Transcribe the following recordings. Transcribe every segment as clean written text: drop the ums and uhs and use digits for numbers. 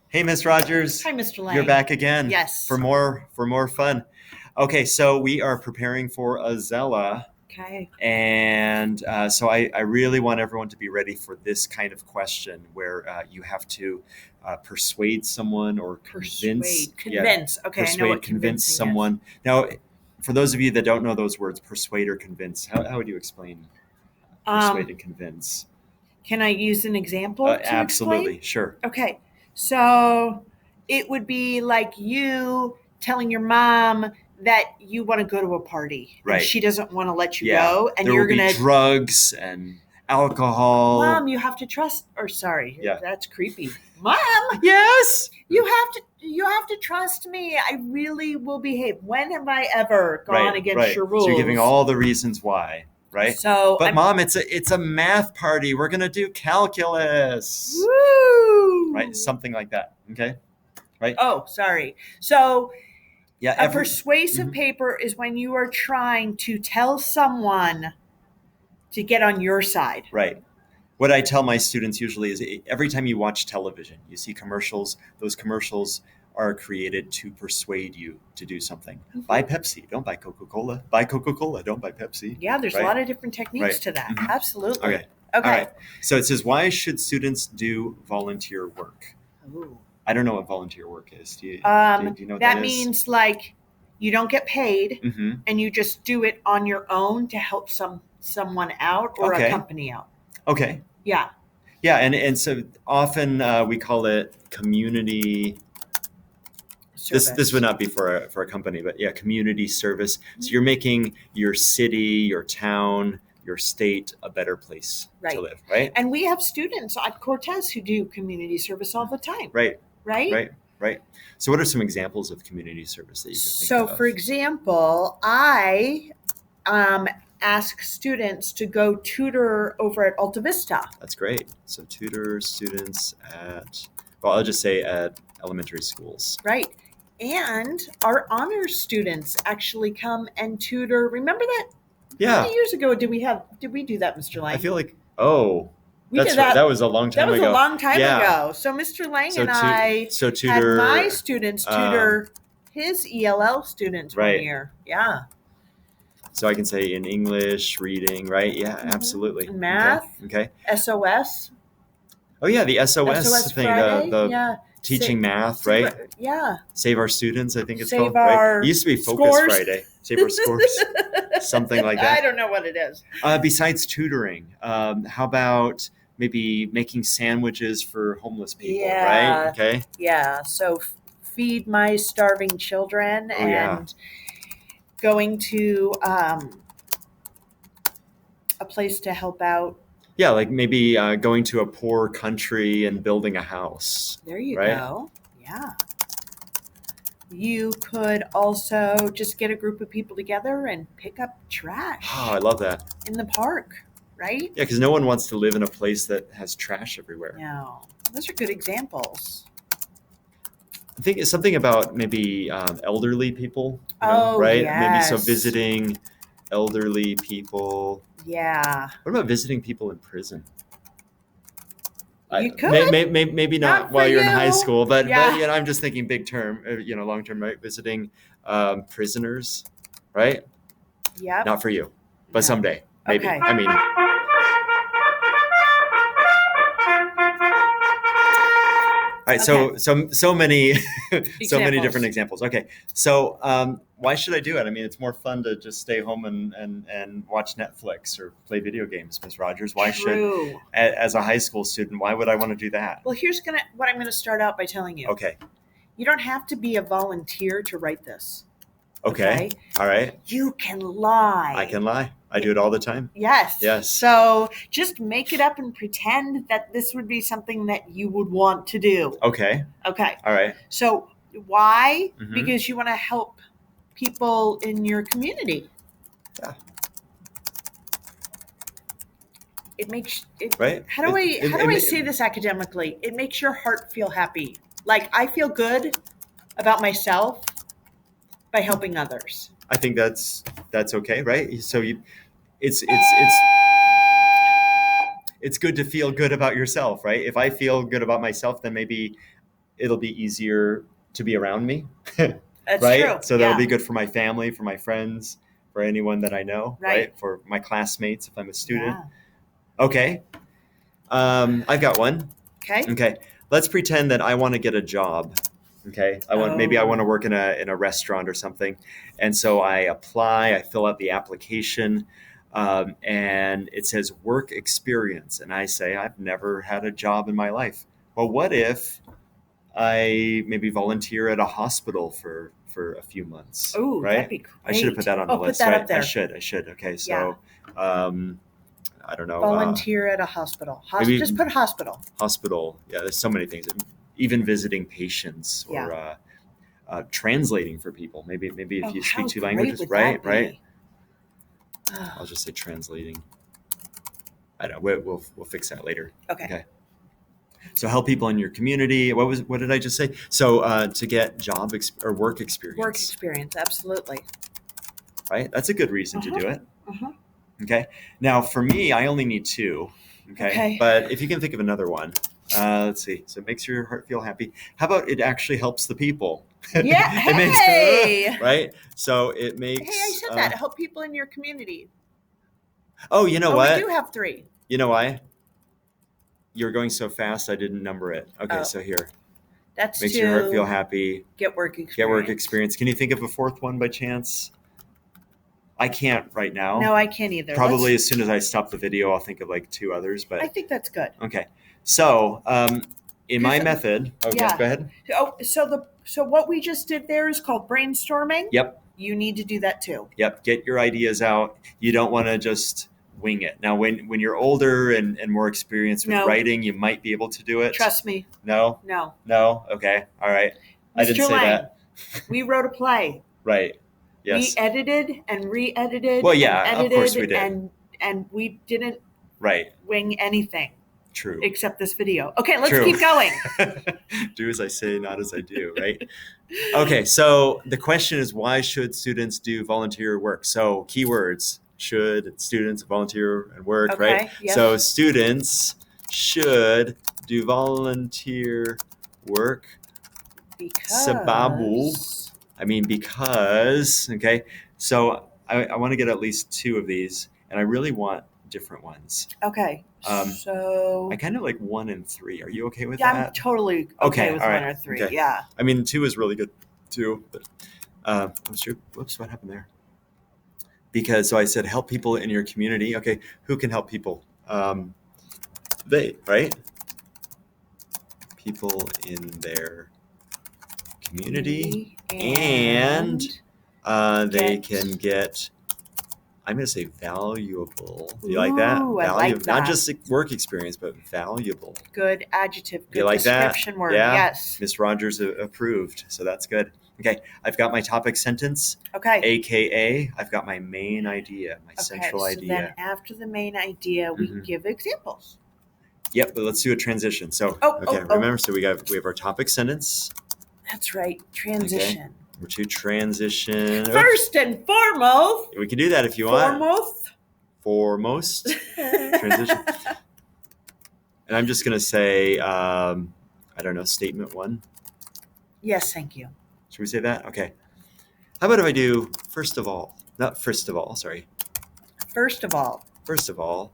Hey, Miss Rogers. Hi, Mr. You're Lang. back again Yes. for more fun. Okay, so we are preparing for Azella, Okay. and so I really want everyone to be ready for this kind of question where you have to persuade someone or convince. Persuade. Yeah, Convince. Okay, I know persuade, what convince convincing is. someone. Now, for those of you that don't know those words, persuade or convince, how would you explain persuade Um, and convince? can I use an example to explain? Absolutely, sure. Okay. So it would be like you telling your mom that you want to go to a party and Right. she doesn't want to let you Yeah, go, and there will you're be going to, drugs and alcohol. Mom, you have to trust, or sorry, Yeah. that's creepy. Mom, Yes. you have to trust me. I really will behave. When have I ever gone Right, against right. your So you're giving rules? all the reasons why, right? So But I'm mom, it's a math party. We're gonna do calculus, right? woo. Something like that. Okay, right? Oh, sorry. So Yeah. a persuasive Mhm. paper is when you are trying to tell someone to get on your side. Right. What I tell my students usually is every time you watch television, you see commercials. Those commercials are created to persuade you to do something. Buy Pepsi, don't buy Coca-Cola. Buy Coca-Cola, don't buy Pepsi. Yeah, there's a Right? lot of different techniques Right. to that. Mhm. Absolutely. Okay. All Okay. right. So it says, why should students do volunteer work? Ooh. I don't know what volunteer work is. Do you know what that That is? means like you don't get paid Mm-hmm. and you just do it on your own to help someone out or a Okay. company out. Okay. Yeah. Yeah, and so often we call it community. This would Service. not be for a company, but yeah, community service. So you're making your city, your town, your state a better place to Right. live, right? And we have students at Cortez who do community service all the time, Right, right? right, right. So what are some examples of community service that you could think So, for of? example, I um, ask students to go tutor over at Alta Vista, That's great. So tutor students at, well, I'll just say at elementary schools. right? And our honors students actually come and tutor. Remember that? How Yeah, many years ago did we do that, Mr. I Lang? feel like, oh, We that's did right. That that. was a long That time was a ago. long time Yeah. ago. So Mr. Lang So and I so had my tutor, students um, tutor his ELL students one right. year. Yeah. So I can say in English, reading, right? Yeah, absolutely. And math, Okay. SOS, Oh yeah, the SOS SOS thing, the Friday. the Yeah. teaching math, Save, right? yeah. Save our students, I think it's Save called, right? It our used to be Focus scores. Friday. Save our scores, something like I that. don't know what it is. Besides tutoring, how about maybe making sandwiches for homeless people, right? Yeah. Okay. Yeah. So feed my starving children Oh yeah. and going to a place to help out. Yeah, like maybe going to a poor country and building a house, There you right? go. Yeah. You could also just get a group of people together and pick up Oh, trash I love that. in the park, right? Yeah, because no one wants to live in a place that has trash everywhere. No, those are good examples. I think it's something about maybe elderly people, Oh, right? Maybe so yes. visiting elderly people. Yeah. What about visiting people in prison? You could. Maybe not Not while for you're in high you. school, but Yeah. I'm just thinking big term, long term, right? Visiting prisoners, right? Yep. Not for you, but No. someday, maybe. Okay. I mean, all right, Okay. so many so many Examples. different examples. Okay, so why should I do it? I mean, it's more fun to just stay home and watch Netflix or play video games, Ms. Rogers. Why should, True. as a high school student, why would I want to do that? Well, here's what I'm gonna start out by telling you. Okay, You don't have to be a volunteer to write this. okay, all right. You can lie. I can lie. I do it all the time. Yes. Yes. So just make it up and pretend that this would be something that you would want to do. Okay, Okay. all right. So why? Mhm. Because you want to help people in your community. Yeah. It makes it. Right. How do I say this academically? It makes your heart feel happy. Like I feel good about myself by helping others. I think that's okay, right? So it's good to feel good about yourself, right? If I feel good about myself, then maybe it'll be easier to be around me. That's right? true. So that'll Yeah. be good for my family, for my friends, for anyone that I know, Right. For my classmates if I'm a student. Yeah. Okay. I've got one. Okay. Okay. Let's pretend that I want to get a job. Okay. Maybe I want to work in a restaurant or something. And so I apply, I fill out the application, and it says work experience. And I say, I've never had a job in my life. Well, what if I maybe volunteer at a hospital for a few months? Oh, right? that'd be great. I should have put that on the list, put that right? up there. I should. Okay. So, I don't know. Volunteer at a hospital. maybe- Just put hospital. Hospital. Yeah, there's so many things. Even visiting patients or translating for people. Maybe if you speak two languages, right? I'll just say translating. I don't know. We'll fix that later. Okay. So help people in your community. What did I just say? So to get job or work experience. Work experience, absolutely. Right? That's a good reason to do it. Uh-huh. Okay. Now for me, I only need 2. Okay. But if you can think of another one, let's see. So it makes your heart feel happy. How about it actually helps the people? Yeah. Hey. Right? So it makes. Hey, I said that. Help people in your community. Oh, you know what? We do have 3. You know why? You're going so fast, I didn't number it. Okay, so here. That's makes 2. your heart feel happy. Get work experience. Get work experience. Can you think of a 4th one by chance? I can't right now. No, I can't either. Probably as soon as I stop the video, I'll think of like 2 others. But I think that's good. Okay. So in my method, go ahead. So what we just did there is called brainstorming. Yep. You need to do that too. Yep. Get your ideas out. You don't want to just wing it. Now, when you're older and more experienced with writing, you might be able to do it. Trust me. No? No? Okay. All right. I didn't say that. We wrote a play. Right. Yes. We edited and re-edited. Well, yeah, of course we did. And we didn't wing anything. True. Except this video. Okay, let's keep going. Do as I say, not as I do, right? Okay, so the question is, why should students do volunteer work? So keywords: should students volunteer and work, right? Yes. So students should do volunteer work. Because. Okay. So I want to get at least 2 of these, and I really want different ones. Okay. So I kind of like 1 and 3. Are you okay with that? that? I'm totally okay with 1 or 3. Okay. Yeah. I mean, 2 is really good too. But whoops, what happened there? Because so I said help people in your community. Okay, who can help people? They, right? People in their community, and they can get. I'm going to say valuable. Do you like that? Ooh, I like that. Not just work experience, but valuable. Good adjective. Good you like description that? word. Yeah. Yes. Miss Rogers approved, so that's good. Okay, I've got my topic sentence. Okay. AKA, I've got my main idea, my central idea. Then after the main idea, we can give examples. Yep, but let's do a transition. So, remember, so we have our topic sentence. That's right, transition. Okay. We're to transition. First and foremost. We can do that if you want. Foremost. Transition. And I'm just going to say, I don't know, statement 1. Yes, thank you. Should we say that? Okay. How about if I do first of all? Not first of all, sorry. First of all. First of all.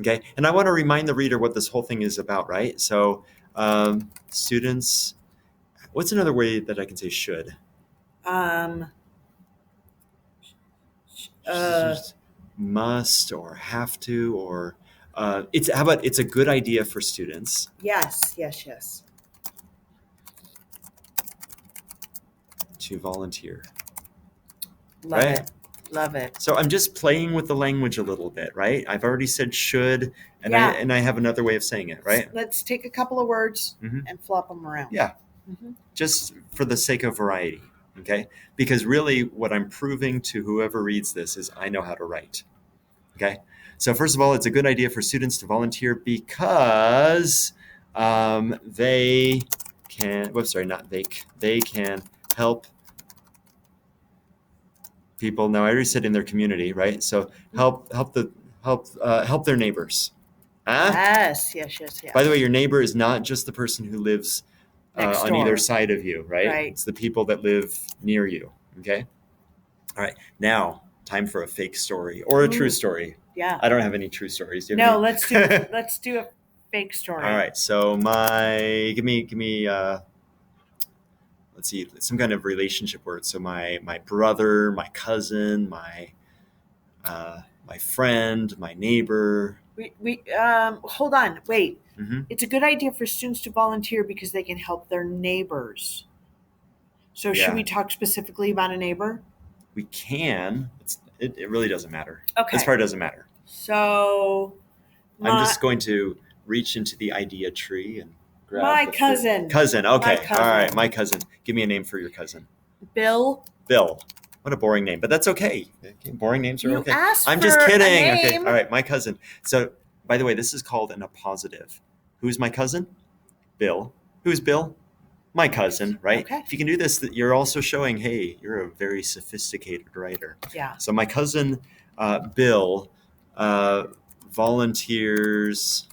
Okay. And I want to remind the reader what this whole thing is about, right? So students, what's another way that I can say should? Must or have to, or how about it's a good idea for students. Yes. To volunteer. Love it. So I'm just playing with the language a little bit, right? I've already said should, and I have another way of saying it, right? Let's take a couple of words and flop them around. Yeah. Just for the sake of variety, okay? Because really what I'm proving to whoever reads this is I know how to write, okay? So first of all, it's a good idea for students to volunteer because they can, they can help people. Now I already said in their community, right? So help their neighbors. Yes. By the way, your neighbor is not just the person who lives Next on either door. side of you, right? Right. It's the people that live near you. Okay. All right. Now, time for a fake story or a true Ooh. story. Yeah. I don't have any true stories. Do you No, have any? let's do a fake story. All right. So give me let's see, some kind of relationship word. So my brother, my cousin, my friend, my neighbor. We hold on, wait. Mm-hmm. It's a good idea for students to volunteer because they can help their neighbors. So Yeah. should we talk specifically about a neighbor? We can. It really doesn't matter. Okay. This part doesn't matter. So I'm just going to reach into the idea tree and grab my the cousin. Cousin. Okay. My cousin. All right. My cousin. Give me a name for your cousin. Bill. Bill. What a boring name, but that's okay. Boring names are You okay. asked I'm just for a kidding. name. Okay. All right. My cousin. So, by the way, this is called an appositive. Who's my cousin? Bill. Who's Bill? My cousin, right? Okay. If you can do this, you're also showing, hey, you're a very sophisticated writer. Yeah. So my cousin, Bill, volunteers.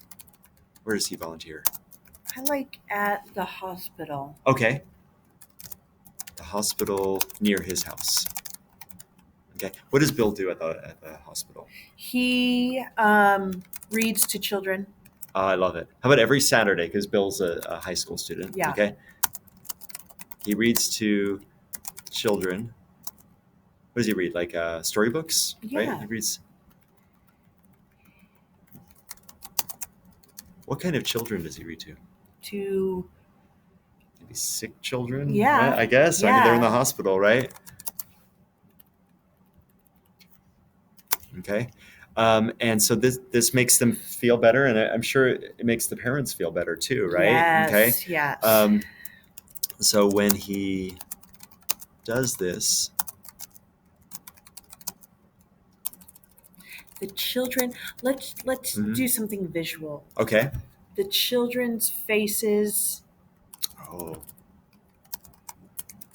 Where does he volunteer? I like at the hospital. Okay. The hospital near his house. Okay. What does Bill do at the hospital? He reads to children. I love it. How about every Saturday? Because Bill's a high school student. Yeah. Okay. He reads to children. What does he read? Like storybooks? Yeah. Right? He reads. What kind of children does he read to? To Maybe sick children? Yeah. Right? I guess. I mean, they're in the Yeah. hospital, right? Okay. And so this makes them feel better, and I'm sure it makes the parents feel better too, right? Yes. Okay. Yes. So when he does this, The children. Let's Mhm. do something visual. okay. The children's faces. Oh.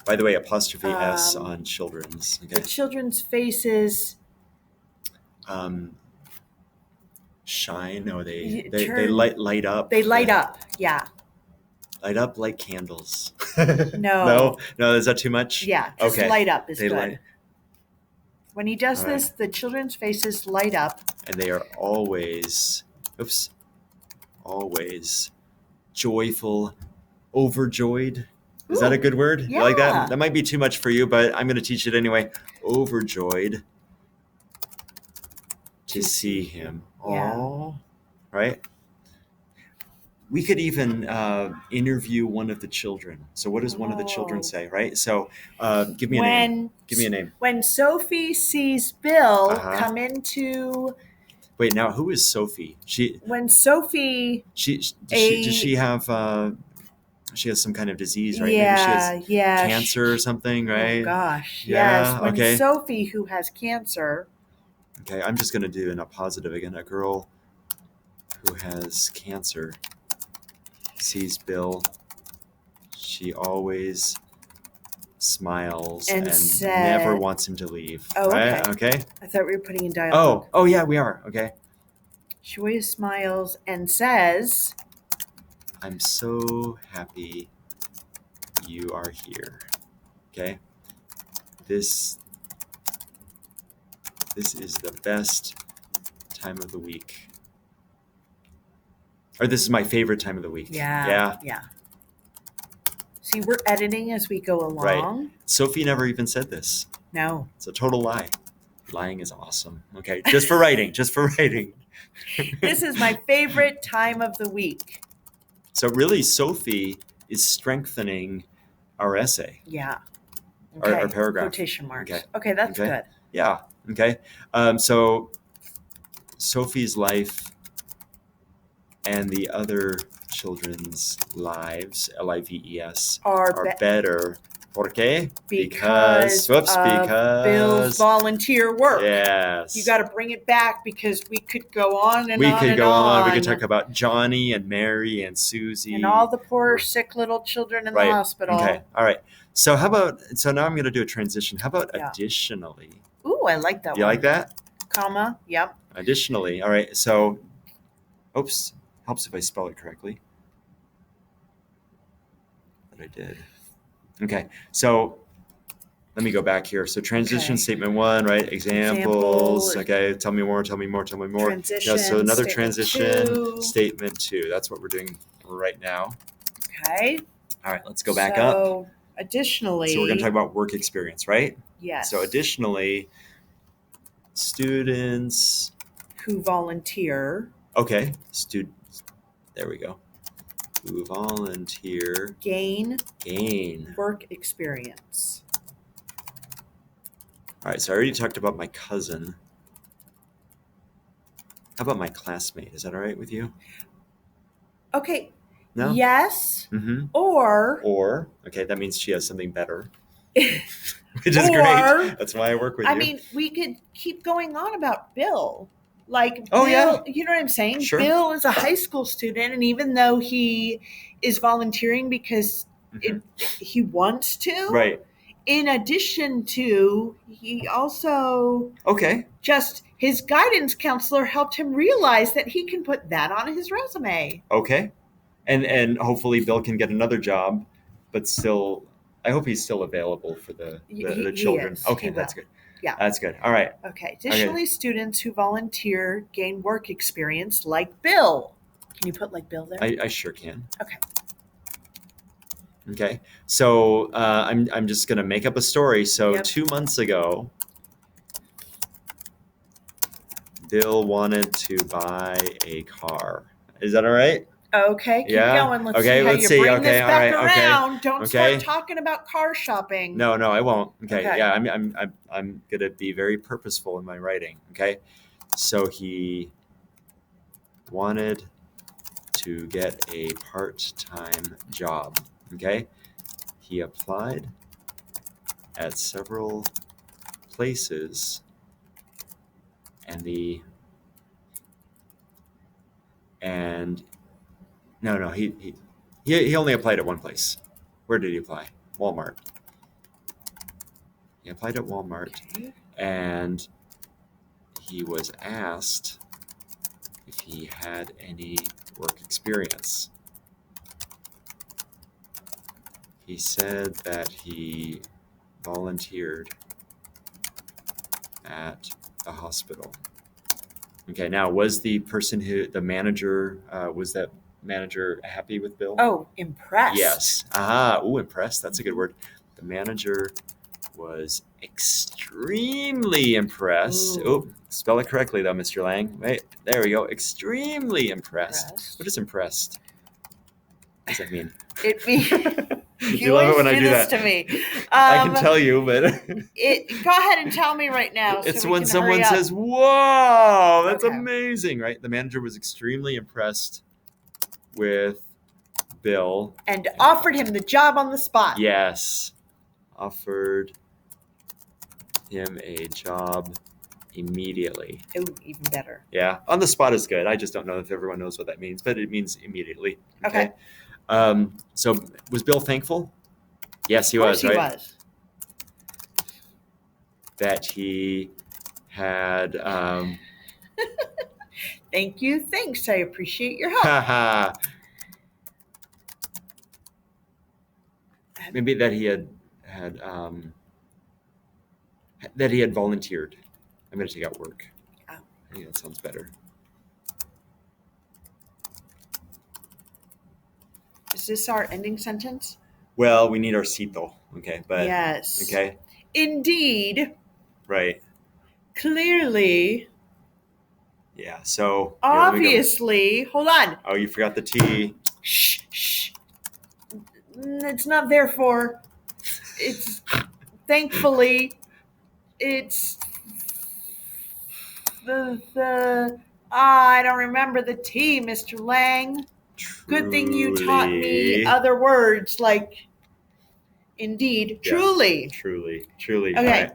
By the way, apostrophe S Um, on children's. The Okay. children's faces. Shine. No, You they turn- light up. They light up. Yeah. Light up like candles. No. No. Is that too much? Yeah. Just Okay. light up is They good. light, When he does All right. this, the children's faces light up. and they are always, always joyful, overjoyed. Is that a Ooh, good word? You like yeah. that? That might be too much for you, but I'm going to teach it anyway. Overjoyed to see him. Yeah. Aww. Right? We could even interview one of the children. So what does one of the children Oh. say, right? So give me a name. When Give me a name. when Sophie sees Bill Uh-huh. come into Wait, now who is Sophie? when Sophie Does A- she have she has some kind of disease, right? Maybe yeah, she has yeah. cancer or something, right? Oh gosh. Yeah, Yes. When okay. Sophie, who has cancer, Okay, I'm just gonna do an appositive again. A girl who has cancer sees Bill. She always smiles And and said- never wants him to leave. Oh, right? Okay. I thought we were putting in dialogue. Oh, yeah, we are. Okay. She always smiles and says, I'm so happy you are here. Okay. This is the best time of the week. Or this is my favorite time of the week. Yeah. See, we're editing as we go along. Sophie never even said this. No. It's a total lie. Lying is awesome. Okay. Just for writing. Just for writing. This is my favorite time of the week. So really, Sophie is strengthening our essay. Yeah. Our paragraph. Quotation marks. Okay. Okay, that's Okay. good. Yeah. Okay. So Sophie's life and the other children's lives, Lives, Are are be- better. ¿Por qué? because of because Bill's volunteer work. yes. You got to bring it back because we could go on and we on could and go on. We could on. talk about Johnny and Mary and Susie and all the poor sick little children in Right. the hospital. Okay. All right. So now I'm going to do a transition. How about Yeah. additionally? Ooh, I like that You one. like that? Comma. Yep. Additionally. All right. So, oops. Helps if I spell it correctly. that I did. Okay, so let me go back here. So transition Okay. statement 1, right? Examples. Example. Okay, tell me more. Transition. So another statement transition 2. statement 2. That's what we're doing right now. Okay. All right, let's go back up. Additionally. So we're going to talk about work experience, right? Yes. So additionally, students who volunteer. Okay, students. There we go. Who volunteer Gain gain work experience. All right, so I already talked about my cousin. How about my classmate? Is that all right with you? Okay. No? Yes. Mm-hmm. Or, okay, that means she has something better. Which is great. That's why I work with you. I mean, we could keep going on about Bill. Like, Oh, Bill, yeah. You know what I'm saying? Sure. Bill is a high school student, and even though he is volunteering because he wants to, right. In addition to, he also Okay. just his guidance counselor helped him realize that he can put that on his resume. Okay. And hopefully Bill can get another job, but still, I hope he's still available for the children. Okay, that's good. Yeah. That's good. All right. Okay. Additionally, students who volunteer gain work experience like Bill. Can you put like Bill there? I sure can. Okay. Okay. So I'm just going to make up a story. So 2 months ago, Bill wanted to buy a car. Is that all right? Okay, keep going. Let's see how you bring this back around. Don't start talking about car shopping. No, I won't. Okay. Yeah, I'm gonna be very purposeful in my writing. Okay, so he wanted to get a part-time job. Okay, he applied at several places, and he only applied at one place. Where did he apply? Walmart. He applied at Walmart, and he was asked if he had any work experience. He said that he volunteered at a hospital. Okay, now was the manager, was that manager happy with Bill? Oh, impressed. Yes. Impressed. That's a good word. The manager was extremely impressed. Spell it correctly though, Mr. Lang. Right, there we go. Extremely impressed. What is impressed? What does that mean? It means you love it when I do that. To me. I can tell you, but go ahead and tell me right now. It's when someone says, "Whoa, that's amazing!" Right? The manager was extremely impressed with Bill and offered him the job on the spot. Yes, offered him a job immediately. Oh, even better. Yeah, on the spot is good. I just don't know if everyone knows what that means, but it means immediately. Okay. So was Bill thankful? Yes, he was, right? He was. That he had. Thank you. Thanks. I appreciate your help. Maybe that he had that he had volunteered. I'm going to take out work. I think that sounds better. Is this our ending sentence? Well, we need our cito. Okay, but yes. Okay. Indeed. Right. Clearly. Yeah. So obviously, hold on. Oh, you forgot the T. Shh. It's not therefore. It's thankfully. It's I don't remember the T, Mr. Lang. Truly. Good thing you taught me other words like indeed, truly. Truly. Okay.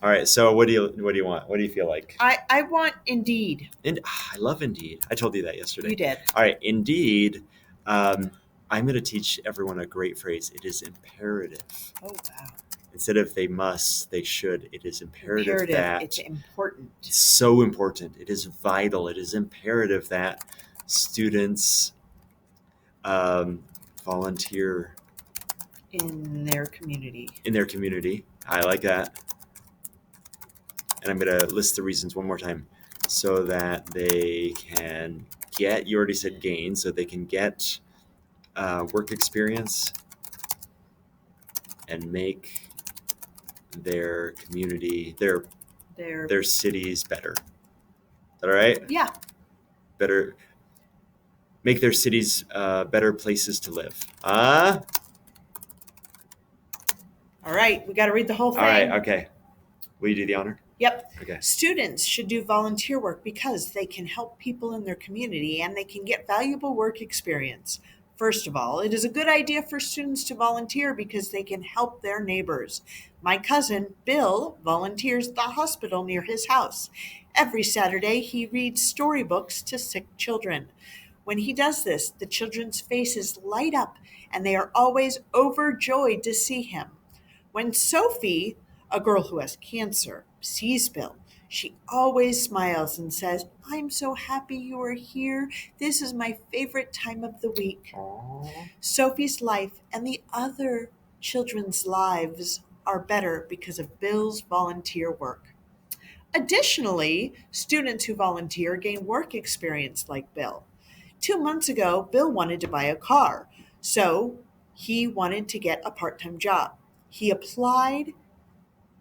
All right. So what do you want? What do you feel like? I want indeed. I love indeed. I told you that yesterday. You did. All right. Indeed. I'm going to teach everyone a great phrase. It is imperative. Oh, wow. Instead of they must, they should. It is imperative that it's important. It's so important. It is vital. It is imperative that students volunteer in their community. in their community. I like that. And I'm going to list the reasons one more time. So that they can get, you already said gain, so they can get work experience and make their community, their cities better. Is that all right? Yeah. Better, make their cities better places to live. All right, we got to read the whole thing. All right, okay. Will you do the honor? Yep. Okay. Students should do volunteer work because they can help people in their community and they can get valuable work experience. First of all, it is a good idea for students to volunteer because they can help their neighbors. My cousin, Bill, volunteers at the hospital near his house. Every Saturday, he reads storybooks to sick children. When he does this, the children's faces light up and they are always overjoyed to see him. When Sophie, a girl who has cancer, sees Bill, she always smiles and says, "I'm so happy you are here. This is my favorite time of the week." Aww. Sophie's life and the other children's lives are better because of Bill's volunteer work. Additionally, students who volunteer gain work experience like Bill. 2 months ago, Bill wanted to buy a car, so he wanted to get a part-time job. He applied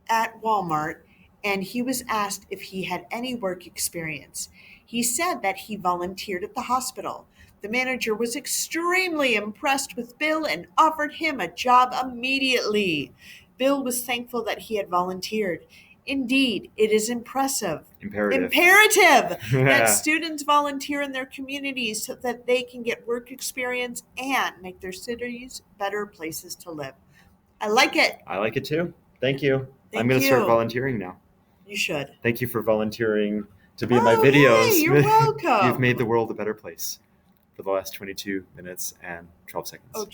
at Walmart and he was asked if he had any work experience. He said that he volunteered at the hospital. The manager was extremely impressed with Bill and offered him a job immediately. Bill was thankful that he had volunteered. Indeed, it is imperative that students volunteer in their communities so that they can get work experience and make their cities better places to live. I like it. I like it too. Thank you. Thank I'm going to start you. volunteering now. You should. Thank you for volunteering to be in my videos. Hey, you're welcome. You've made the world a better place for the last 22 minutes and 12 seconds. Oh,